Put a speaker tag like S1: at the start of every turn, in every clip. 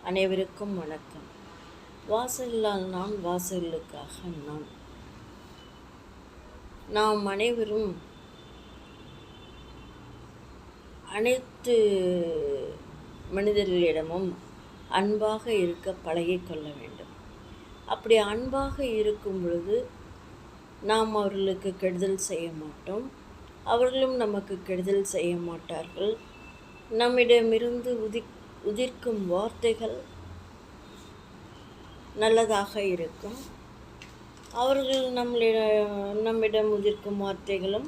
S1: அனைவருக்கும் வணக்கம். வாசல்லால் நான், வாசலுக்காக நான். நாம் அனைவரும் அனைத்து மனிதர்களிடமும் அன்பாக இருக்க பழகிக்கொள்ள வேண்டும். அப்படி அன்பாக இருக்கும் பொழுது நாம் அவர்களுக்கு கெடுதல் செய்ய மாட்டோம், அவர்களும் நமக்கு கெடுதல் செய்ய மாட்டார்கள். நம்மிடமிருந்து உதிர்க்கும் வார்த்தைகள் நல்லதாக இருக்கும், அவர்கள் நம்மிடம் உதிர்க்கும் வார்த்தைகளும்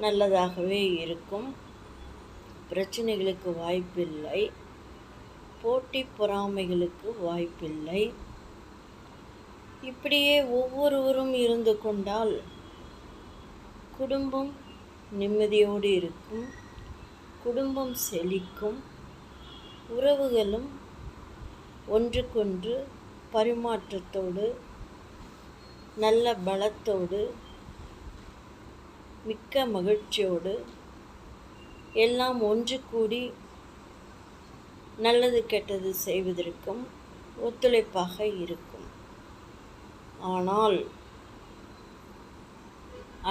S1: நல்லதாகவே இருக்கும். பிரச்சனைகளுக்கு வாய்ப்பில்லை, போட்டி பொறாமைகளுக்கு வாய்ப்பில்லை. இப்படியே ஒவ்வொருவரும் இருந்து கொண்டால் குடும்பம் நிம்மதியோடு இருக்கும், குடும்பம் செழிக்கும், உறவுகளும் ஒன்றுக்கொன்று பரிமாற்றத்தோடு நல்ல பலத்தோடு மிக்க மகிழ்ச்சியோடு எல்லாம் ஒன்று கூடி நல்லது கெட்டது செய்வதற்கும் ஒத்துழைப்பாக இருக்கும். ஆனால்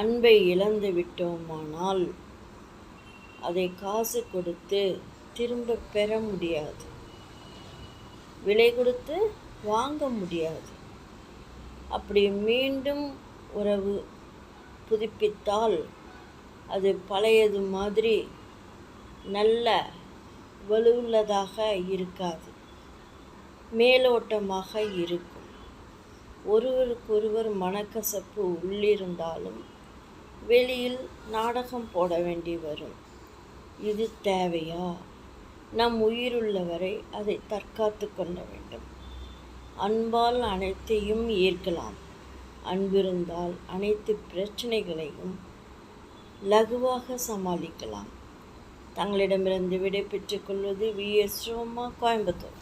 S1: அன்பை இழந்து விட்டோமானால் அதை காசு கொடுத்து திரும்ப பெற முடியாது, விலை கொடுத்து வாங்க முடியாது. அப்படி மீண்டும் உறவு புதுப்பித்தால் அது பழையது மாதிரி நல்ல வலுவுள்ளதாக இருக்காது, மேலோட்டமாக இருக்கும். ஒருவருக்கொருவர் மனக்கசப்பு உள்ளிருந்தாலும் வெளியில் நாடகம் போட வேண்டி வரும். இது தேவையா? நம் உயிருள்ளவரை அதை தற்காத்து கொள்ள வேண்டும். அன்பால் அனைத்தையும் ஏற்கலாம். அன்பிருந்தால் அனைத்து பிரச்சனைகளையும் லகுவாக சமாளிக்கலாம். தங்களிடமிருந்து விடை பெற்றுக்கொள்வது VS ரோமா, கோயம்புத்தூர்.